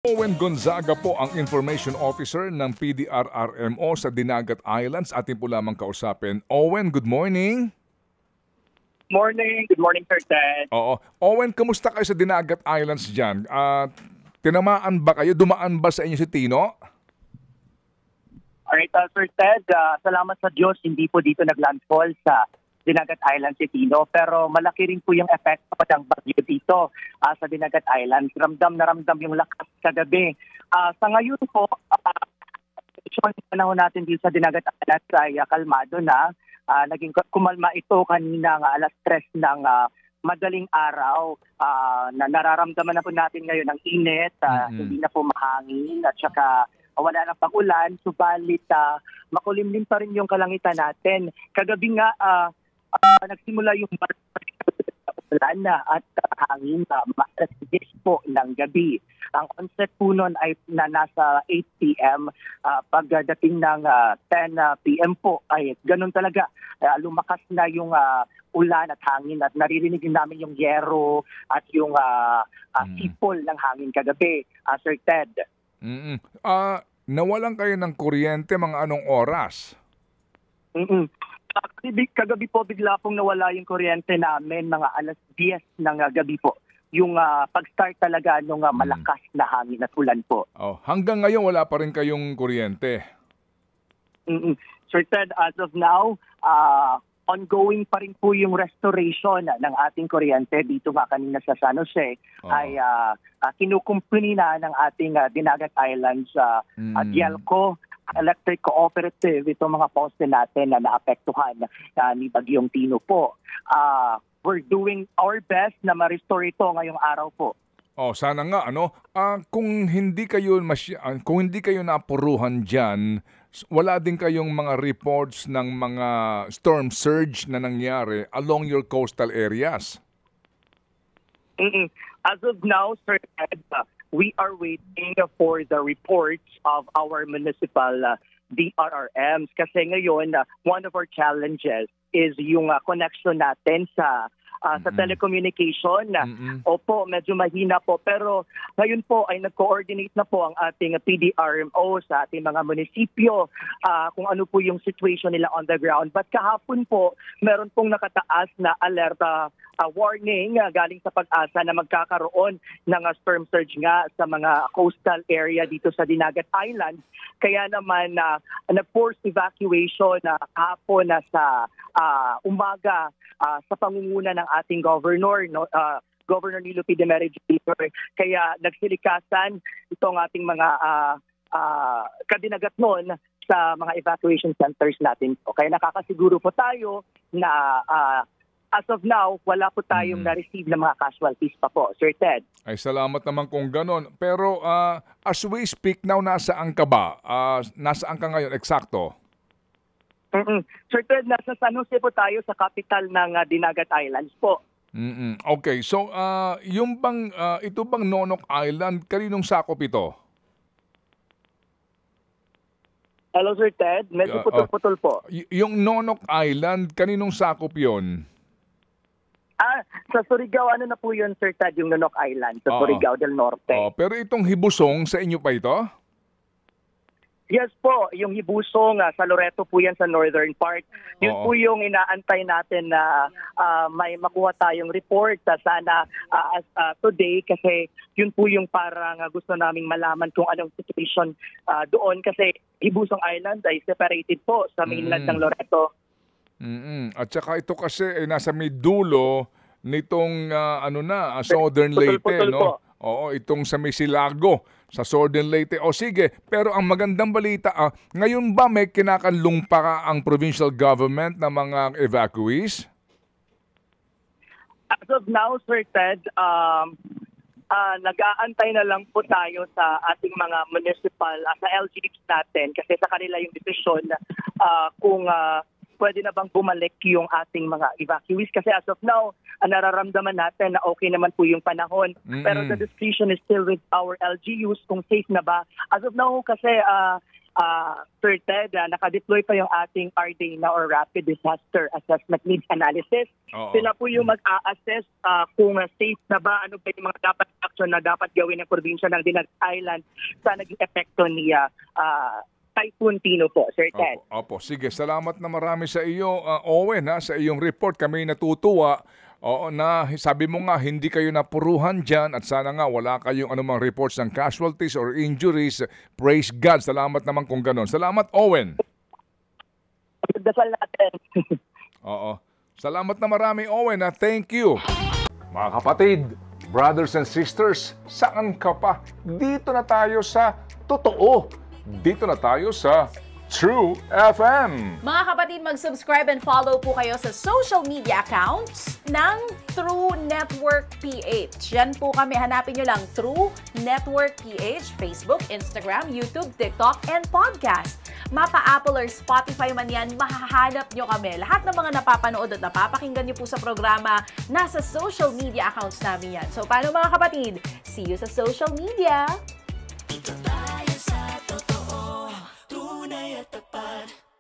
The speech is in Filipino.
Owen Gonzaga po ang Information Officer ng PDRRMO sa Dinagat Islands. Atin po lamang kausapin. Owen, good morning. Morning. Good morning, Sir Ted. Oo. Owen, kamusta kayo sa Dinagat Islands dyan? Tinamaan ba kayo? Dumaan ba sa inyo si Tino? Alright, Sir Ted, salamat sa Diyos, hindi po dito naglandfall sa Dinagat Island si Tino, pero malaki rin po yung effect ng bagyo dito sa Dinagat Island. Ramdam na ramdam yung lakas kagabi. Sa ngayon po, yung panahon natin dito sa Dinagat Island ay kalmado na. Naging kumalma ito kanina alas 3 ng madaling araw. Na nararamdaman na po natin ngayon ang init, hindi na po mahangin at saka wala nang pag-ulan, subalit makulimlim pa rin yung kalangitan natin. Kagabi nga, nagsimula yung ulan at hangin alas 10 po ng gabi. Ang onset po noon ay nasa 8 p.m. Pagdating ng 10 p.m. po ay ganun talaga. Lumakas na yung ulan at hangin at naririnig din namin yung yero at yung sipol ng hangin kagabi, Sir Ted. Nawalan kayo ng kuryente mga anong oras? Kagabi po bigla pong nawala yung kuryente namin mga alas 10 ng gabi po. Yung pag-start talaga nung malakas na hangin at ulan po. Hanggang ngayon wala pa rin kayong kuryente? Sir Ted, as of now, ongoing pa rin po yung restoration ng ating kuryente dito nga kanina sa San Jose. Ay kinukumpuni na ng ating Dinagat Islands Dielco Electric Cooperative itong mga poste natin na naapektuhan ni Bagyong Tino po. We're doing our best na ma-restore ito ngayong araw po. Sana nga kung hindi kayo napuruhan diyan, wala din kayong mga reports ng mga storm surge na nangyari along your coastal areas? As of now, Sir Ed, we are waiting for the reports of our municipal DRRMs kasi ngayon one of our challenges is yung connection natin sa telecommunication. Opo, medyo mahina po. Pero ngayon po ay nag-coordinate na po ang ating PDRMO sa ating mga munisipyo kung ano po yung situation nila on the ground. But kahapon po, meron pong nakataas na alerta warning galing sa Pag-asa na magkakaroon ng storm surge nga sa mga coastal area dito sa Dinagat Island. Kaya naman nag-force evacuation kahapon na sa umaga sa pangunguna ng ating governor, Governor Nilo P. Demerits Jr. Kaya nagsilikasan itong ating mga kadinagat noon sa mga evacuation centers natin. Kaya nakakasiguro po tayo na as of now, wala po tayong na-receive na mga casualties pa po, Sir Ted. Ay, salamat naman kung ganon. Pero as we speak now, nasaan ka ba? Nasaan ka ngayon, eksakto? Sir Ted, nasa San Jose po tayo sa capital ng Dinagat Islands po. Okay, so ito bang Nonok Island, kaninong sakop ito? Hello, Sir Ted. Medyo putol-putol po. Yung Nonok Island, kaninong sakop yun? Sa Surigao, na po yun, Sir Ted, yung Nonok Island, sa Surigao del Norte. Pero itong Hibusong, sa inyo pa ito? Yes po, yung Hibusong, sa Loreto po yan sa northern part. Yun po yung inaantay natin na may makuha tayong report sana today kasi yun po yung parang gusto naming malaman kung anong situation doon kasi Hibusong Island ay separated po sa mainland ng Loreto. At saka ito kasi nasa may dulo nitong Southern Leyte, no? Oo, itong sa Misilago, sa Southern Leyte. Sige, pero ang magandang balita, ngayon ba may kinakanlong pa ang provincial government ng mga evacuees? As of now, Sir Ted, nag-aantay na lang po tayo sa ating mga municipal, sa LGUs natin kasi sa kanila yung desisyon kung pwede na bang bumalik yung ating mga evacuees kasi as of now, nararamdaman natin na okay naman po yung panahon. Pero the discretion is still with our LGUs kung safe na ba. As of now kasi Sir Ted, nakadeploy pa yung ating RDNA or Rapid Disaster Assessment Needs Analysis. Oo. Sila po yung mag-a-assess kung safe na ba, ano ba yung mga dapat action na dapat gawin ng probinsya ng Dinagat Island sa naging epekto ni Typhoon Tino po, Sir Ted. Opo. Sige, salamat na marami sa iyo, Owen, sa iyong report. Kami natutuwa. Oo, na sabi mo nga, hindi kayo napuruhan dyan at sana nga wala kayong anumang reports ng casualties or injuries. Praise God. Salamat naman kung ganon. Salamat, Owen. Dasal natin. Oo. Salamat na marami, Owen. Thank you. Mga kapatid, brothers and sisters, saan ka pa? Dito na tayo sa totoo. Dito na tayo sa True FM. Mga kapatid, mag-subscribe and follow po kayo sa social media accounts ng True Network PH. Yan po kami. Hanapin nyo lang True Network PH, Facebook, Instagram, YouTube, TikTok, and podcast. Mapa Apple or Spotify man yan, mahahanap nyo kami. Lahat ng mga napapanood at napapakinggan nyo po sa programa, nasa social media accounts namin yan. So, paano mga kapatid? See you sa social media!